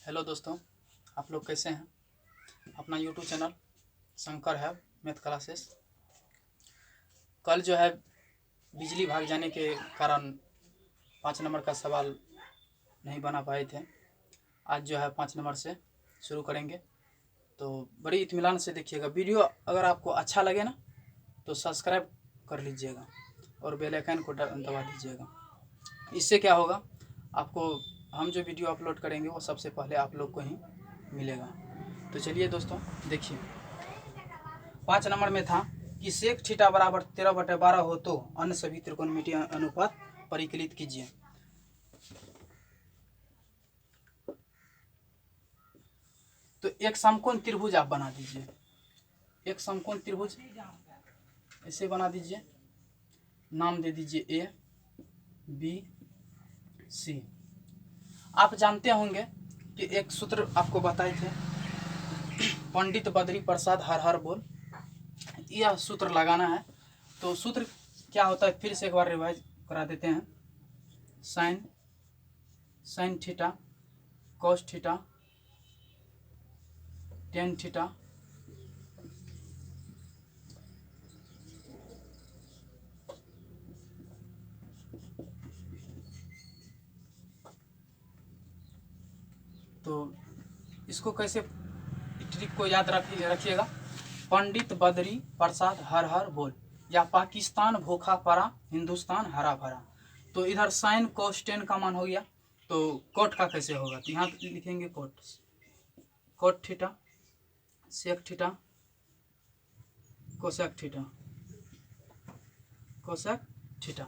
Hello दोस्तों, आप लोग कैसे हैं। अपना यूट्यूब चैनल शंकर है मैथ क्लासेस। कल जो है बिजली भाग जाने के कारण 5 नंबर का सवाल नहीं बना पाए थे। आज जो है 5 नंबर से शुरू करेंगे, तो बड़ी इत्मीनान से देखिएगा। वीडियो अगर आपको अच्छा लगे ना तो सब्सक्राइब कर लीजिएगा और बेल आइकन को दबा दीजिएगा। इससे क्या होगा, आपको हम जो वीडियो अपलोड करेंगे वो सबसे पहले आप लोग को ही मिलेगा। तो चलिए दोस्तों देखिए, 5 नंबर में था कि सेक थीटा बराबर 13/12 हो तो अन्य सभी त्रिकोणमितीय अनुपात परिकलित कीजिए। तो एक समकोण त्रिभुज आप बना दीजिए। एक समकोण त्रिभुज ऐसे बना दीजिए, नाम दे दीजिए ए बी सी। आप जानते होंगे कि एक सूत्र आपको बताए थे, पंडित बद्री प्रसाद हर हर बोल। यह सूत्र लगाना है। तो सूत्र क्या होता है फिर से एक बार रिवाइज करा देते हैं। Sine theta cos theta tan theta तो इसको कैसे, ट्रिक को याद रखिएगा। पंडित बद्री प्रसाद हर हर बोल, या पाकिस्तान भूखा पड़ा हिंदुस्तान हरा भरा। तो इधर साइन कॉस टेन का मान हो गया, तो कोट का कैसे होगा, तो यहाँ लिखेंगे cot theta sec theta cosec theta cosec theta.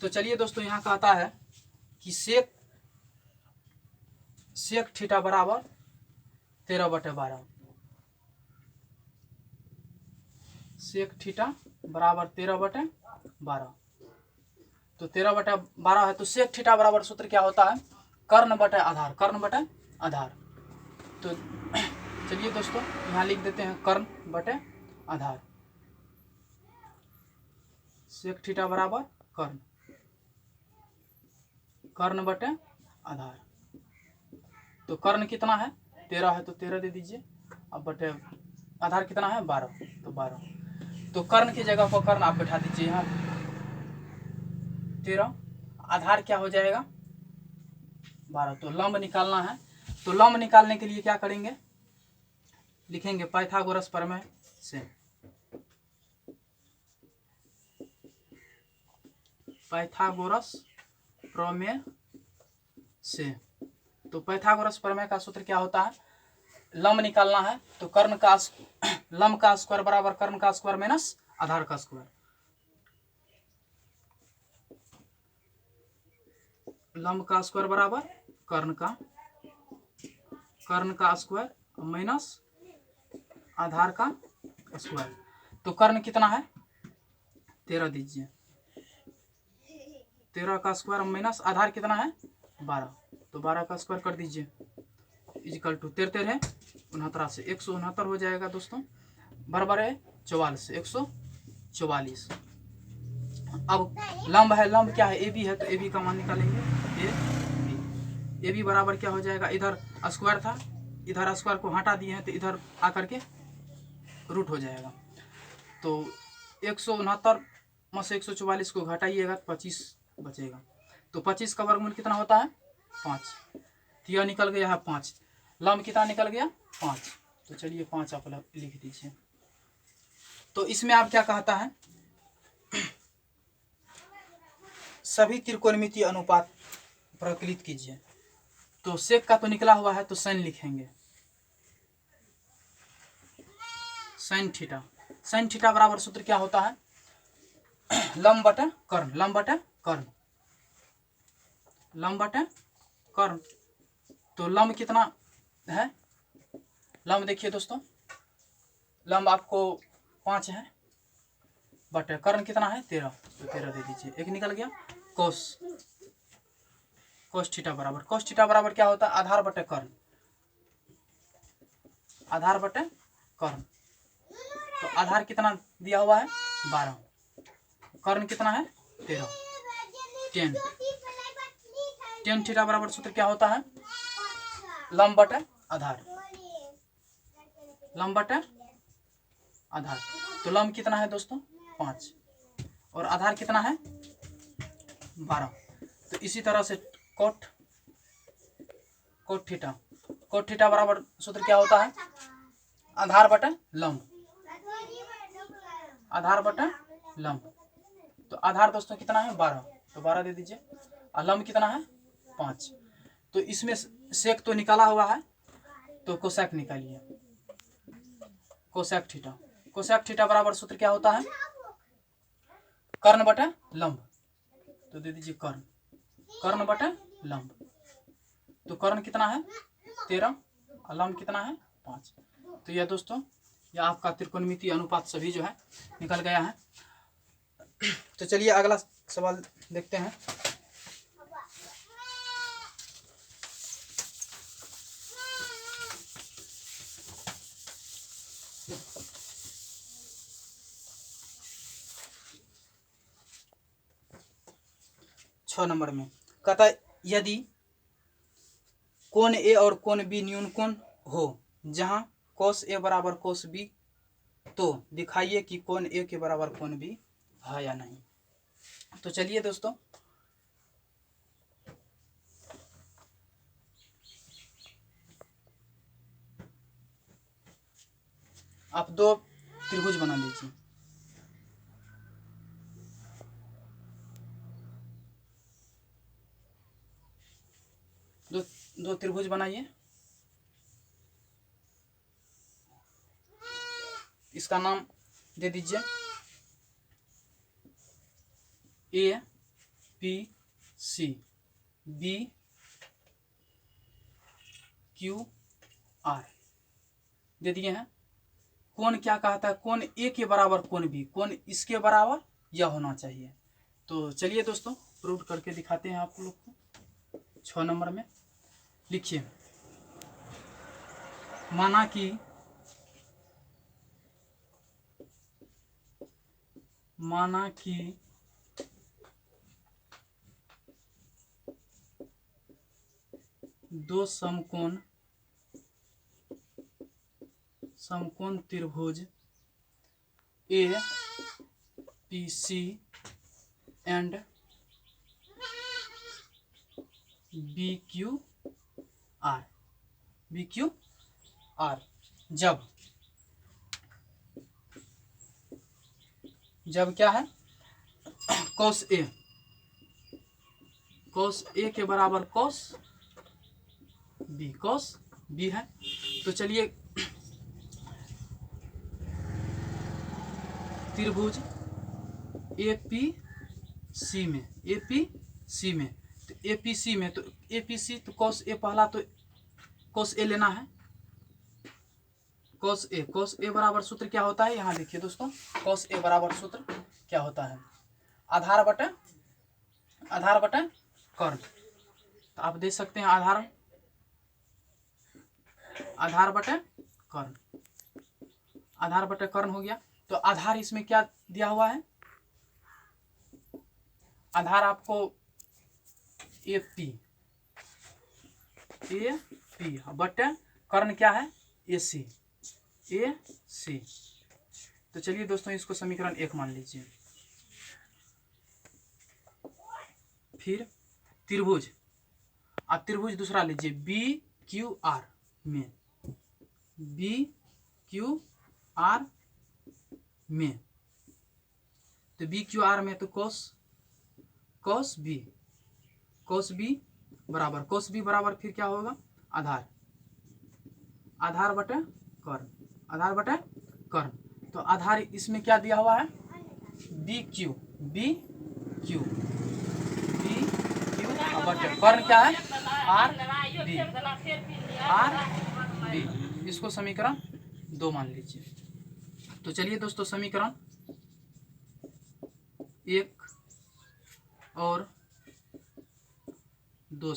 तो चलिए दोस्तों, यहाँ कहता है कि सेक थीटा बराबर 13/12। सेक थीटा बराबर 13/12। तो 13/12 है, तो सेक थीटा बराबर सूत्र क्या होता है, कर्ण बटे आधार। कर्ण बटे आधार। तो चलिए दोस्तों, यहाँ लिख देते हैं कर्ण बटे आधार। सेक थीटा बराबर कर्ण बटे आधार। तो कर्ण कितना है 13 है, तो 13 दे दीजिए। अब बटे आधार कितना है 12, तो 12। तो कर्ण की जगह पर कर्ण आप बैठा दीजिए यहाँ 13। आधार क्या हो जाएगा 12। तो लंब निकालना है। तो लंब निकालने के लिए क्या करेंगे, लिखेंगे पाइथागोरस प्रमेय से। पाइथागोरस प्रमेय से। तो पाइथागोरस प्रमेय का सूत्र क्या होता है, लंब निकालना है तो कर्ण का लंब का स्क्वायर बराबर कर्ण का स्क्वायर माइनस आधार का स्क्वायर। लंब का स्क्वायर बराबर कर्ण का स्क्वायर माइनस आधार का स्क्वायर। तो कर्ण कितना है 13 दीजिए, 13 का स्क्वायर माइनस आधार कितना है 12। तो 12 का स्क्वायर कर दीजिए, इजिकल टू 13 है 69 से 169 हो जाएगा दोस्तों, बराबर है 44 से 144। अब लंब है, लंब क्या है ए बी है, तो ए बी का मान निकालेंगे। ए बी बराबर क्या हो जाएगा, इधर स्क्वायर था, इधर स्क्वायर को हटा दिए हैं तो इधर आकर के रूट हो जाएगा। तो 169 में से 144 को घटाइएगा तो 25 बचेगा। तो 25 का वर्गमूल कितना होता है 5। तो यह निकल गया है 5। लंब कितना निकल गया 5। तो चलिए 5 आप लिख दीजिए। तो इसमें आप क्या कहता है, सभी त्रिकोणमितीय अनुपात प्रकलित कीजिए। तो सेक का तो निकला हुआ है, तो साइन लिखेंगे। साइन थीटा बराबर सूत्र क्या होता है, लंब बटे कर्ण। लंब बटे कर्ण। तो लंब कितना है, लंब देखिए दोस्तों, लंब आपको 5 है, बटे कर्ण कितना है 13, तो 13 दे दीजिए। एक निकल गया। कोस थीटा बराबर क्या होता है, आधार बटे कर्ण। आधार बटे कर्ण। तो आधार कितना दिया हुआ है 12, कर्ण कितना है 13, 10 थीटा बराबर सूत्र क्या होता है, लंब बटे आधार, लंब बटे आधार। तो लंब कितना है दोस्तों 5 और आधार कितना है 12। तो इसी तरह से कोट थीटा बराबर सूत्र क्या होता है आधार बटे लंब, आधार बटे लंब। तो आधार दोस्तों कितना है 12, तो 12 दे दीजिए और लंब कितना है 5। तो इसमें सेक तो निकाला हुआ है तो कोसेक निकालिए, कोसेक थीटा बराबर सूत्र क्या होता है कर्ण बटे लंब। तो दे दीजिए कर्ण बटे लंब। तो कर्ण कितना है 13 और लंब कितना है 5। तो यह दोस्तों यह आपका त्रिकोणमितीय अनुपात सभी जो है निकल गया है। तो चलिए अगला सवाल देखते हैं। छह नंबर में कहता है यदि कोण ए और कोण बी न्यून कोण हो जहां cos ए बराबर cos बी, तो दिखाइए कि कोण ए के बराबर कोण बी है या नहीं। तो चलिए दोस्तों आप दो त्रिभुज बना लीजिए, दो त्रिभुज बनाइए। इसका नाम दे दीजिए A P C B Q R दे दिए हैं। कोण क्या कहता है कोण ए के बराबर कोण बी, कोण इसके बराबर यह होना चाहिए। तो चलिए दोस्तों प्रूव करके दिखाते हैं आप लोग को। 6 नंबर में लिखिए माना कि दो समकोण त्रिभुज A P C and B Q R जब क्या है cos ए के बराबर cos बी है। तो चलिए त्रिभुज ए पी सी में तो cos ए पहला तो cos ए लेना है। cos ए बराबर सूत्र क्या होता है यहाँ देखिए दोस्तों, cos ए बराबर सूत्र क्या होता है आधार बटे कर्ण। तो आप देख सकते हैं आधार बटे कर्ण हो गया। तो आधार इसमें क्या दिया हुआ है आधार आपको ए पी बटे कर्ण क्या है ए सी। तो चलिए दोस्तों इसको समीकरण 1 मान लीजिए। फिर त्रिभुज दूसरा लीजिए बी क्यू आर में तो बी क्यू आर में तो cos बी बराबर फिर क्या होगा आधार बटे कर्ण। तो आधार इसमें क्या दिया हुआ है बी क्यू बटे कर्ण क्या है आर बी। इसको समीकरण 2 मान लीजिए। तो चलिए दोस्तों समीकरण 1 और 2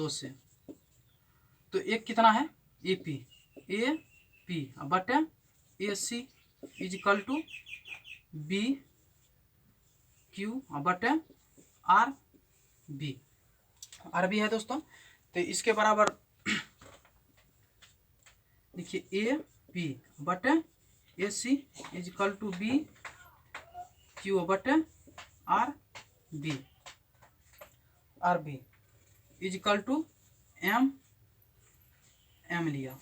से तो एक कितना है ए पी बटे A C is equal to B Q बटे आर बी है दोस्तों। तो इसके बराबर देखिए ए पी बटे A C is equal to B Q बटे R B is equal to M लिया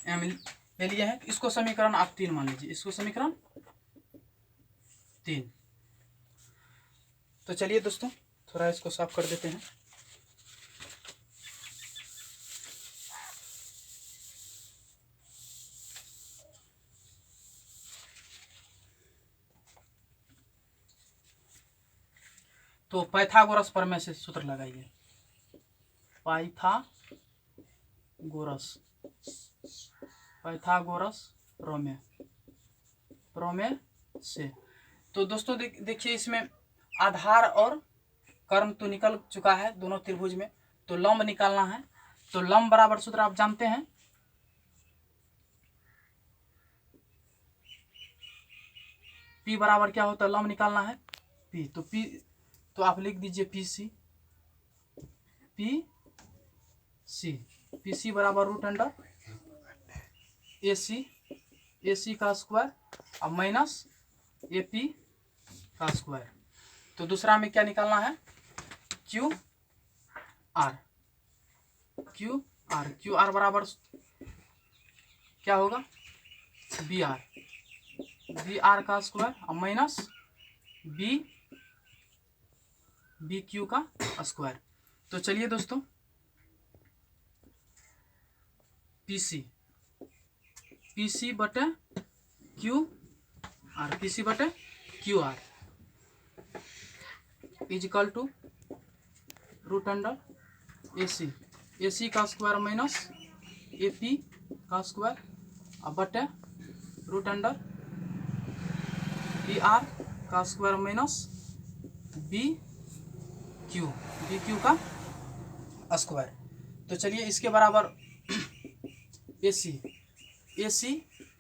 एम ले लिया है। इसको समीकरण आप 3 मान लीजिए, इसको समीकरण 3। तो चलिए दोस्तों थोड़ा इसको साफ कर देते हैं। तो पाइथागोरस प्रमेय से सूत्र लगाइए। पाइथागोरस प्रमेय से। तो दोस्तों देखिए इसमें आधार और कर्म तो निकल चुका है दोनों त्रिभुज में, तो लंब निकालना है। तो लंब बराबर सूत्र आप जानते हैं, P बराबर क्या होता है, लंब निकालना है P। तो P तो आप लिख दीजिए पी सी बराबर रूट अंडर ए सी का स्क्वायर अब माइनस ए पी का स्क्वायर। तो दूसरा में क्या निकालना है, क्यू आर बराबर क्या होगा, बी आर का स्क्वायर अब माइनस बी क्यू का स्क्वायर। तो चलिए दोस्तों पीसी बटे Q R is equal to root under A C का स्क्वायर माइनस ए पी का स्क्वायर अब बटे रूट अंडर बी आर का स्क्वायर माइनस बी क्यू का स्क्वायर। तो चलिए इसके बराबर ए सी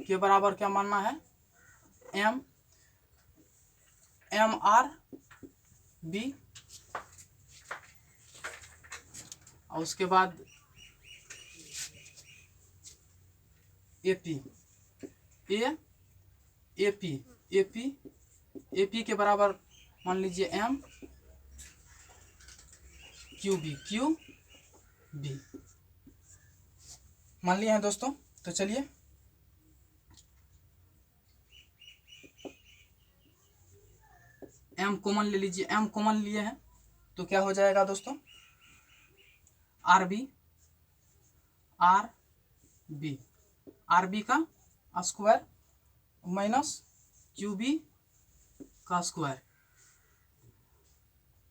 के बराबर क्या मानना है, एम आर बी और उसके बाद ए पी के बराबर मान लीजिए एम क्यू बी मान लिए हैं दोस्तों। तो चलिए एम कॉमन ले लीजिए, एम कॉमन लिए हैं तो क्या हो जाएगा दोस्तों, आर बी का स्क्वायर माइनस क्यू बी का स्क्वायर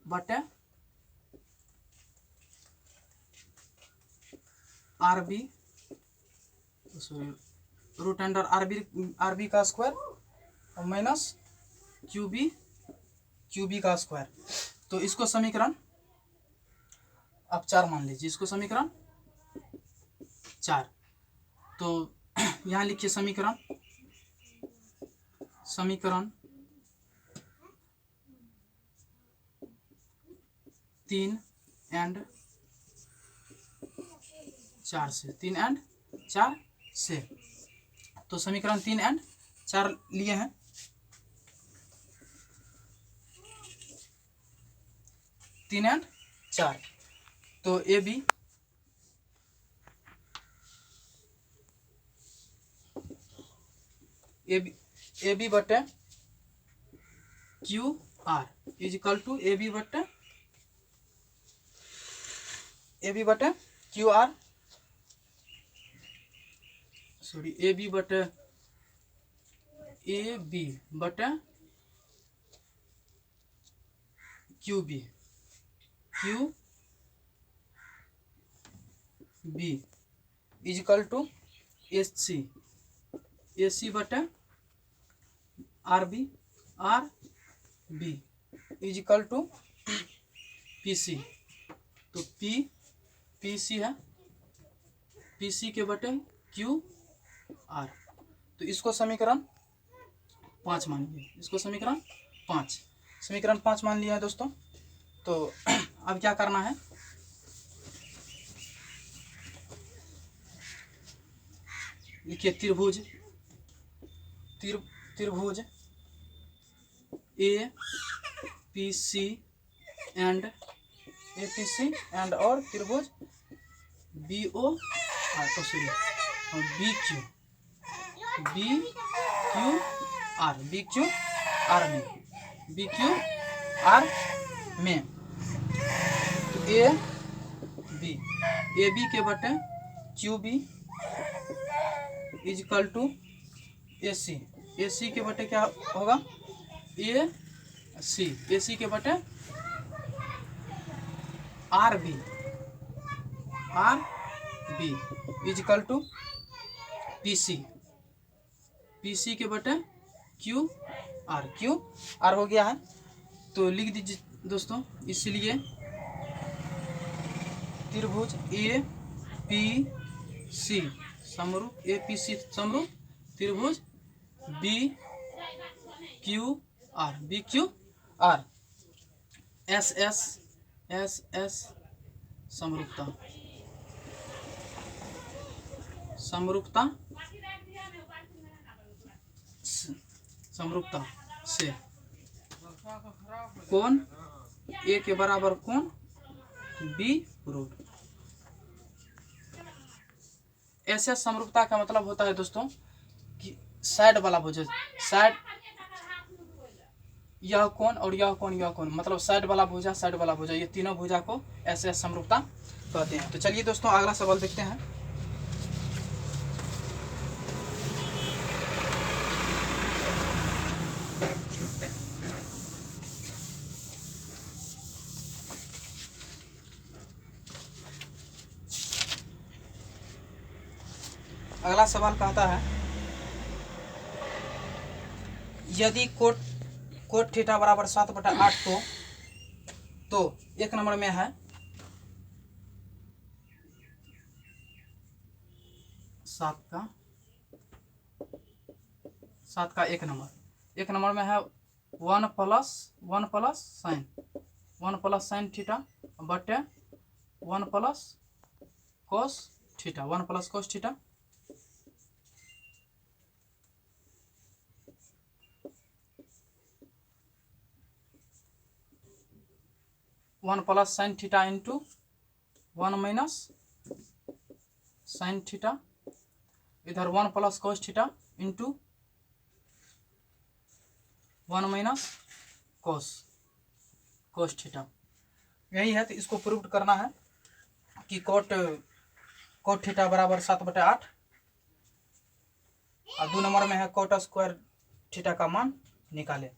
बटे R B sorry root under R B का स्क्वायर माइनस क्यू बी का स्क्वायर। तो इसको समीकरण आप 4 मान लीजिए, इसको समीकरण 4। तो यहाँ लिखिए समीकरण 3 एंड 4 से। तो समीकरण 3 एंड 4 लिए हैं। तीन एंड 4 तो ए बी बटे Q R is equal to A B बटे Q R sorry A B बटे Q B is equal to A C बटे R B is equal to P C. तो पी सी है पी सी के बटे Q are. तो इसको समीकरण 5 मान लीजिए, इसको समीकरण 5 मान लिया है दोस्तों। तो अब क्या करना है, लिखिए त्रिभुज, त्रिभुज APC एंड और त्रिभुज BQR में AB के बटे QB इजकल टू AC के बटे क्या होगा AC के बटे RB इजकल टू PC के बटे QR हो गया है। तो लिख दीजिए दोस्तों, इसलिए त्रिभुज APC समरूप त्रिभुज BQR SS समरूपता से कोण A के बराबर कोण B रूट। SS समरूपता का मतलब होता है दोस्तों कि साइड वाला भुजा, साइड यह कोण और यह कोण मतलब साइड वाला भुजा ये तीनों भुजा को SS समरूपता कहते हैं। तो चलिए दोस्तों अगला सवाल देखते हैं। अगला सवाल कहता है यदि कोट थीटा बराबर 7/8 तो एक नंबर में है 7 का एक नंबर में है 1 प्लस साइन थीटा बटे 1 plus cos theta 1 plus sine theta into 1 minus sine theta, इधर 1 plus cos theta into 1 minus cos theta. यही है। तो इसको प्रूव करना है कि कोट थीटा बराबर 7/8 और 2 नंबर में है कोट स्क्वायर थीटा का मान निकाले।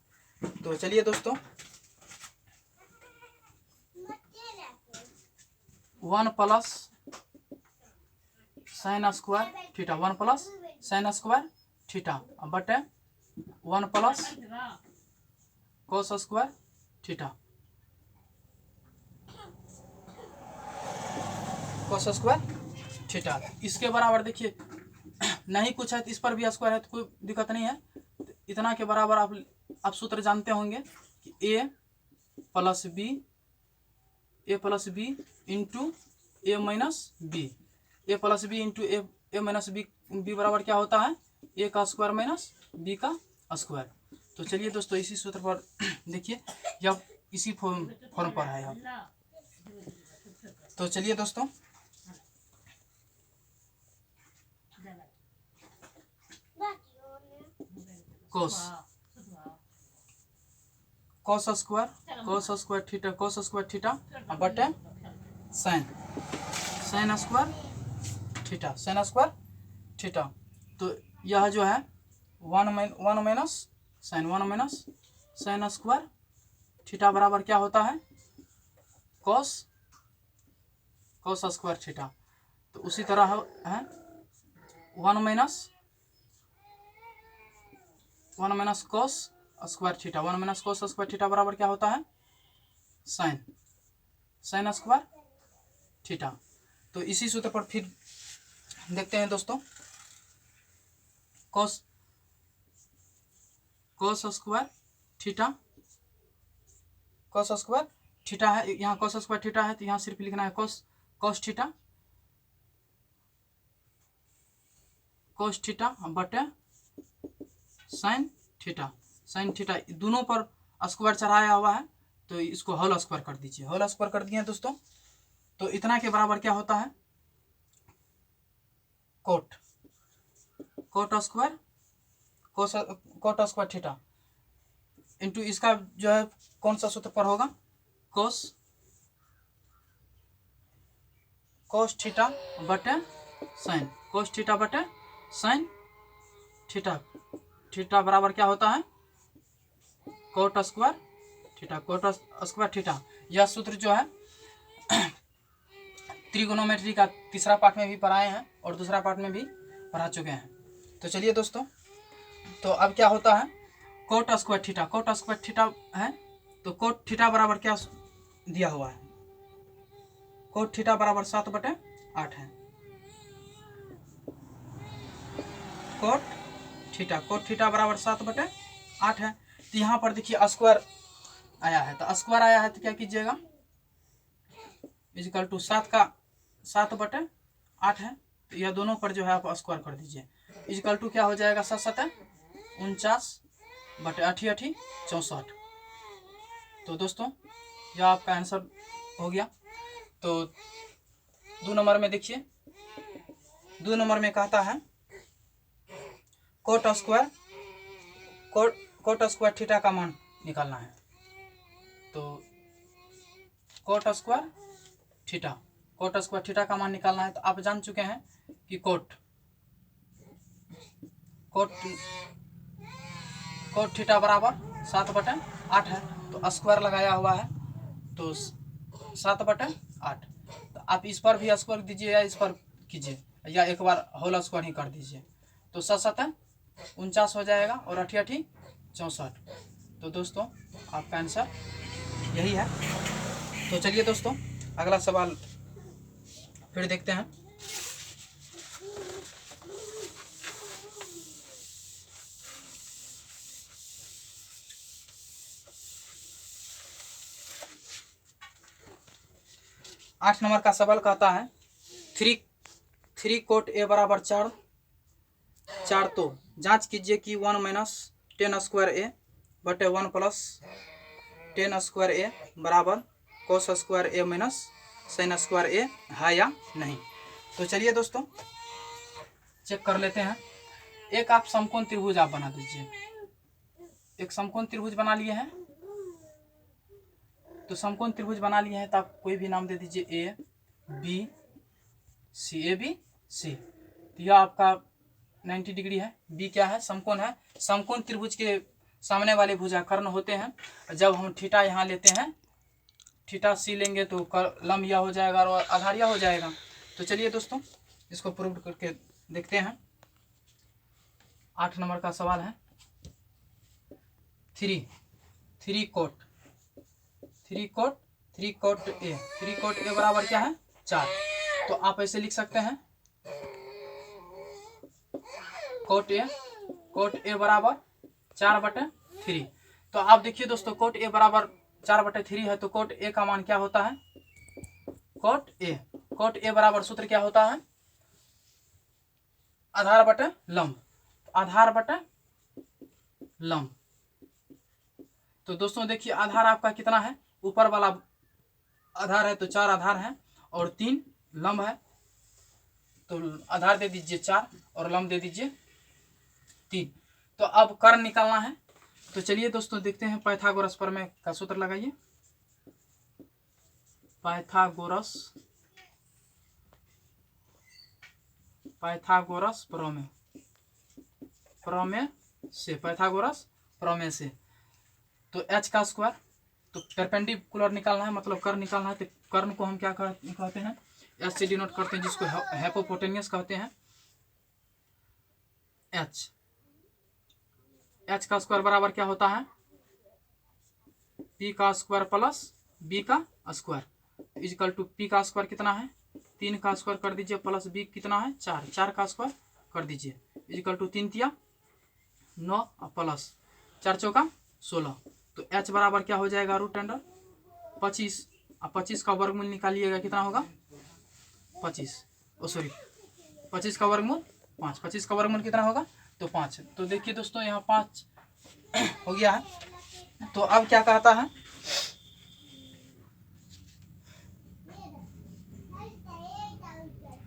तो चलिए दोस्तों 1 plus sine square theta 1 plus sine square theta बटे 1 प्लस कोस स्क्वायर थीटा इसके बराबर देखिए नहीं कुछ है तो इस पर भी स्क्वायर है तो कोई दिक्कत नहीं है। इतना के बराबर आप सूत्र जानते होंगे कि A plus B into A minus B into A minus B बराबर क्या होता है A का स्क्वायर माइनस B का स्क्वायर। तो चलिए दोस्तों इसी सूत्र पर देखिए या इसी फॉर्म पर है यहाँ। तो चलिए दोस्तों कोस स्क्वायर थीटा बटे साइन स्क्वायर थीटा। तो यह जो है 1 माइनस साइन स्क्वायर थीटा बराबर क्या होता है कोस स्क्वायर थीटा। तो उसी तरह है 1 माइनस कोस स्क्वायर थीटा बराबर क्या होता है साइन स्क्वायर थीटा। तो इसी सूत्र पर फिर देखते हैं दोस्तों कोस स्क्वायर थीटा है, यहाँ कोस स्क्वायर थीटा है तो यहाँ सिर्फ लिखना है कोस कोस थीटा बटे साइन थीटा। साइन थीटा दोनों पर स्क्वायर चढ़ाया हुआ है, तो इसको होल स्क्वायर कर दीजिए। होल स्क्वायर कर दिए दोस्तों, तो इतना के बराबर क्या होता है, coat square coat square theta into इसका जो है कौन सा सूत्र पर होगा, कोस थीटा बटे साइन, कोस थीटा बटे साइन थीटा। थीटा बराबर क्या होता है, कोट स्क्वायर थीटा। यह सूत्र जो है त्रिगोनोमेट्री का तीसरा पार्ट में भी पढ़ाए हैं और दूसरा पार्ट में भी पढ़ा चुके हैं। तो चलिए दोस्तों, तो अब क्या होता है, कोट स्क्वायर थीटा है, तो कोट थीटा बराबर क्या दिया हुआ है, कोट थीटा बराबर 7/8 है। कोट थीटा बराबर 7/8 है। तो यहाँ पर देखिए स्क्वायर आया है, तो स्क्वायर आया है तो क्या कीजिएगा, इजिकल टू 7/8 है, तो यह दोनों पर जो है आप स्क्वायर कर दीजिए। इजिकल टू क्या हो जाएगा, 7×7 49/8 64। तो दोस्तों यह आपका आंसर हो गया। तो 2 नंबर में देखिए, 2 नंबर में कहता है कोट स्क्वायर थीटा का मान निकालना है। तो कोट स्क्वायर थीटा का मान निकालना है। तो आप जान चुके हैं कि कोट थीटा बराबर 7/8 है, तो स्क्वायर लगाया हुआ है, तो 7/8। तो आप इस पर भी स्क्वायर दीजिए या इस पर कीजिए, या एक बार होल स्क्वायर ही कर दीजिए। तो 7×7 49 हो जाएगा और 8×8 64। तो दोस्तों आपका आंसर यही है। तो चलिए दोस्तों, अगला सवाल फिर देखते हैं। आठ नंबर का सवाल कहता है 3 कोट ए बराबर 4। तो जांच कीजिए कि 1 - 10 स्क्वायर ए बटे 1 + 10 स्क्वायर ए बराबर कोस स्क्वायर ए माइनस साइन स्क्वायर ए है या नहीं। तो चलिए दोस्तों चेक कर लेते हैं। एक आप समकोण त्रिभुज आप बना दीजिए। एक समकोण त्रिभुज बना लिए हैं, तो समकोण त्रिभुज बना लिए हैं, तो आप कोई भी नाम दे दीजिए, A B C, A B C. तो यह आपका 90 डिग्री है। बी क्या है, समकोण है। समकोण त्रिभुज के सामने वाले भुजा कर्ण होते हैं। जब हम थीटा यहाँ लेते हैं, थीटा सी लेंगे तो लंब यह हो जाएगा और आधार यह हो जाएगा। तो चलिए दोस्तों इसको प्रूव करके देखते हैं। 8 नंबर का सवाल है 3 कोट ए बराबर क्या है, 4। तो आप ऐसे लिख सकते हैं, कोट ए बराबर 4/3। तो आप देखिए दोस्तों, कोट ए बराबर 4/3 है, तो कोट ए का मान क्या होता है, कोट ए बराबर सूत्र क्या होता है, आधार बटे लंब। आधार बटे लंब। तो दोस्तों देखिए आधार आपका कितना है, ऊपर वाला आधार है तो 4 आधार है और 3 लंब है। तो आधार दे दीजिए 4 और लंब दे दीजिए 3। तो अब कर्ण निकालना है। तो चलिए दोस्तों देखते हैं, पाइथागोरस प्रमेय का सूत्र लगाइए। पाइथागोरस प्रमेय से तो h का स्क्वायर, तो परपेंडिकुलर निकालना है, मतलब कर्ण निकालना है। तो कर्ण को हम क्या कहते हैं, h से डिनोट करते हैं, जिसको हाइपोटेन्यूस कहते हैं। h का स्क्वायर बराबर क्या होता है, p का स्क्वायर प्लस b का स्क्वायर इक्वल टू p का स्क्वायर कितना है, 3 का स्क्वायर कर दीजिए प्लस b कितना है, 4 का स्क्वायर कर दीजिए इक्वल टू 3 × 9 प्लस 4 × 4 = 16। तो h बराबर क्या हो जाएगा, √25। अब 25 का वर्गमूल निकालिएगा, कितना होगा 25 का वर्गमूल 5। 25 का वर्गमूल कितना होगा? तो 5। तो देखिए दोस्तों यहाँ 5 हो गया है। तो अब क्या कहता है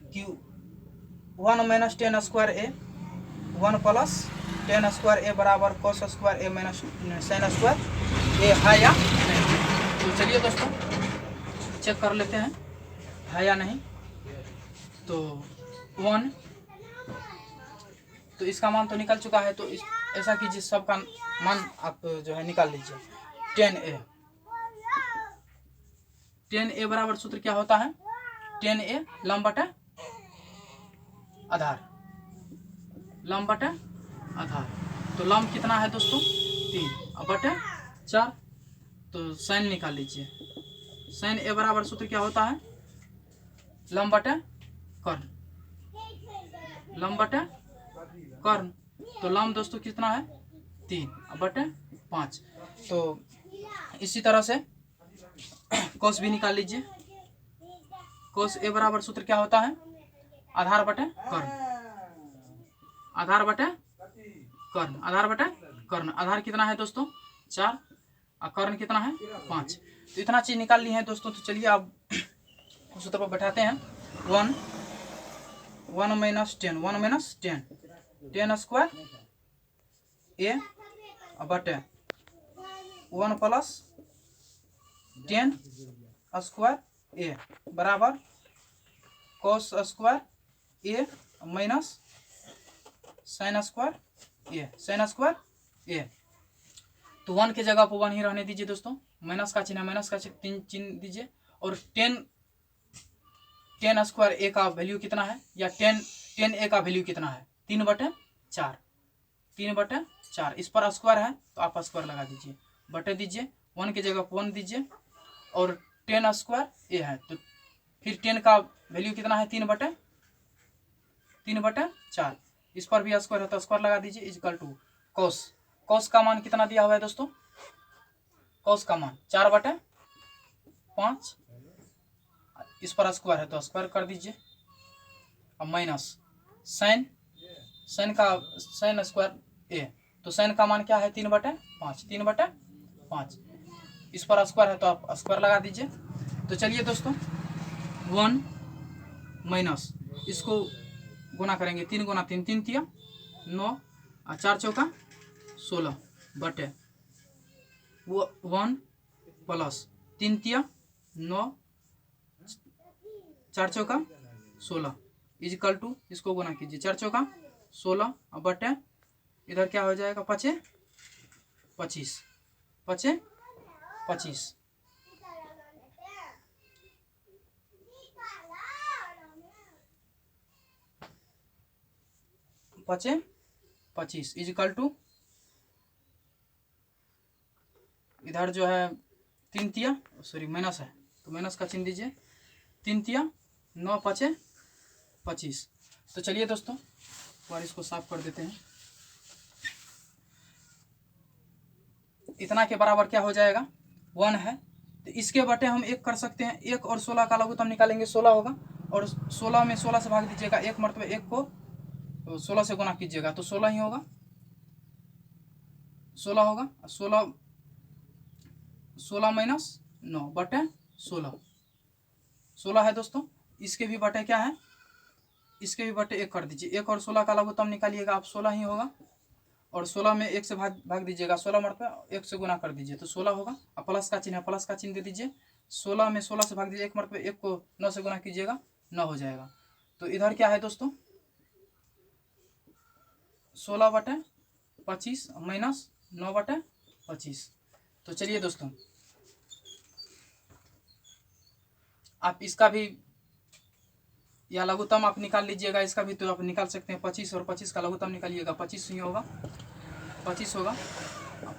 कि 1 माइनस 10 स्क्वायर ए 1 प्लस 10 स्क्वायर ए बराबर cos स्क्वायर ए माइनस sin स्क्वायर ए है या नहीं। तो चलिए दोस्तों चेक कर लेते हैं है या नहीं। तो 1, तो इसका मान तो निकल चुका है। तो ऐसा कीजिए सबका मान आप जो है निकाल लीजिए। 10a बराबर सूत्र क्या होता है? 10a लंब बटा आधार, लंब बटा आधार। तो लंब कितना है दोस्तों? 3 अब बटे 4। तो साइन निकाल लीजिए। साइन a बराबर सूत्र क्या होता है? लंब बटा कर्ण, लंब बटा कर्ण। तो लंब दोस्तों कितना है? 3 अब बटे 5। तो इसी तरह से कोस भी निकाल लीजिए। कोस ए बराबर सूत्र क्या होता है? आधार बटे कर्ण, आधार बटे कर्ण, आधार बटे कर्ण। आधार कितना है दोस्तों? 4 और कर्ण कितना है? 5। तो इतना चीज निकाल ली है दोस्तों। तो चलिए अब सूत्र पर बैठाते हैं। 1 माइनस 10, 1 माइनस 10, 10 स्क्वायर ए बटे 1 प्लस 10 स्क्वायर ए बराबर cos स्क्वायर ए माइनस sin स्क्वायर ए, sin स्क्वायर ए। तो 1 के जगह पर 1 ही रहने दीजिए दोस्तों। माइनस का चिन्ह है, माइनस का चिन्ह दीजिए। और 10 स्क्वायर ए का वैल्यू कितना है, या 10 ए का वैल्यू कितना है? 3/4, 3/4। इस पर स्क्वायर है तो आप स्क्वायर लगा दीजिए, बटे दीजिए। 1 की जगह 1 दीजिए। और 10 स्क्वायर ए है तो फिर 10 का वैल्यू कितना है? 3/4। इस पर भी स्क्वायर है तो स्क्वायर लगा दीजिए। इक्वल टू कॉस का मान कितना दिया हुआ है दोस्तों? कॉस का मान 4/5। इस पर स्क्वायर है तो स्क्वायर कर दीजिए। अब माइनस साइन स्क्वायर ए, तो साइन का मान क्या है? 3/5, 3/5। इस पर स्क्वायर है तो आप स्क्वायर लगा दीजिए। तो चलिए दोस्तों 1 माइनस इसको गुना करेंगे। 3 गुना 3, 3 तिया 9 और 4 चौका 16 बटे 1 प्लस 3 तिया 9, 4 चौका 16 इजिकल टू इसको गुना कीजिए। 4 चौका 16 और बटे इधर क्या हो जाएगा? 5 25, 5 25। 5 25 इजिकल टू इधर जो है 3 तिया सॉरी माइनस है तो माइनस का चिन्ह दीजिए। 3 तिया 9 5 25। तो चलिए दोस्तों और इसको साफ कर देते हैं। इतना के बराबर क्या हो जाएगा? 1 है तो इसके बटे हम 1 कर सकते हैं। 1 और 16 का लघुत्तम निकालेंगे, 16 होगा। और 16 में 16 से भाग दीजिएगा। 1 मरतबा 1 को 16 से गुना कीजिएगा तो 16 ही होगा, 16 होगा। 16 माइनस 9 बटे 16 है दोस्तों। इसके भी बटे क्या है? इसके भी बटे 1 कर दीजिए। 1 और 16 का लघुत्तम निकालिएगा आप 16 ही होगा। और 16 में 1 से भाग दीजिएगा। 16 मरतबा 1 से गुना कर दीजिए तो 16 होगा। अब प्लस का चिन्ह है, प्लस का चिन्ह दे दीजिए। 16 में 16 से भाग दीजिए। 1 मरतबा 1 को 9 से गुना कीजिएगा, 9 हो जाएगा। तो इधर क्या है दोस्तों? 16/25 माइनस 9/25। तो चलिए दोस्तों आप इसका भी या लघुत्तम आप निकाल लीजिएगा। इसका भी तो आप निकाल सकते हैं। 25 और 25 का लघुत्तम निकालिएगा, 25 ही होगा, 25 होगा।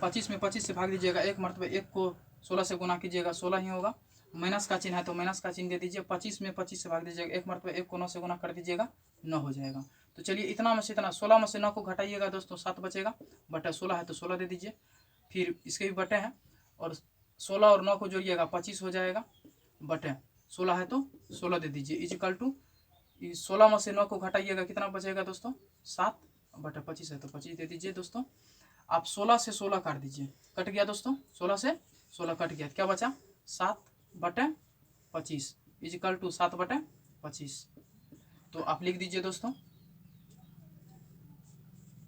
25 में 25 से भाग दीजिएगा। 1 मरतबा 1 को 16 से गुना कीजिएगा, 16 ही होगा। माइनस का चिन्ह है तो माइनस का चिन्ह दे दीजिए। 25 में 25 से भाग दीजिएगा। 1 मरतबा 1 को 9 से गुना कर दीजिएगा, 9 हो जाएगा। तो चलिए इतना में से इतना 16 में से 9 को घटाइएगा दोस्तों, 7 बचेगा। बटे 16 है तो 16 दे दीजिए। फिर इसके भी बटे हैं और 16 और 9 को जोड़िएगा, 25 हो जाएगा। बटे 16 है तो 16 दे दीजिए। इजिकल टू इस 16 में से 9 को घटाइएगा, कितना बचेगा दोस्तों? 7/25 है, तो 25 दे दीजिए दोस्तों। आप 16 से 16 काट दीजिए, कट गया दोस्तों, 16 से 16 कट गया, क्या बचा? 7/25 इजिकल टू 7/25। तो आप लिख दीजिए दोस्तों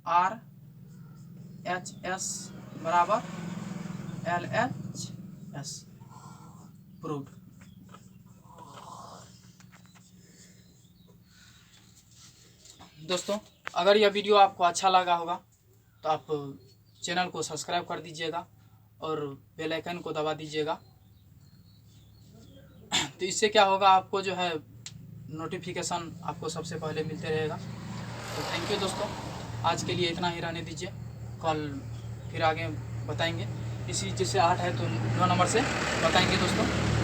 RHS बराबर LHS प्रूव्ड। दोस्तों अगर यह वीडियो आपको अच्छा लगा होगा तो आप चैनल को सब्सक्राइब कर दीजिएगा और बेल आइकन को दबा दीजिएगा। तो इससे क्या होगा, आपको जो है नोटिफिकेशन आपको सबसे पहले मिलते रहेगा। तो थैंक यू दोस्तों, आज के लिए इतना ही रहने दीजिए, कल फिर आगे बताएंगे। इसी जैसे 8 है तो 9 नंबर से बताएंगे दोस्तों।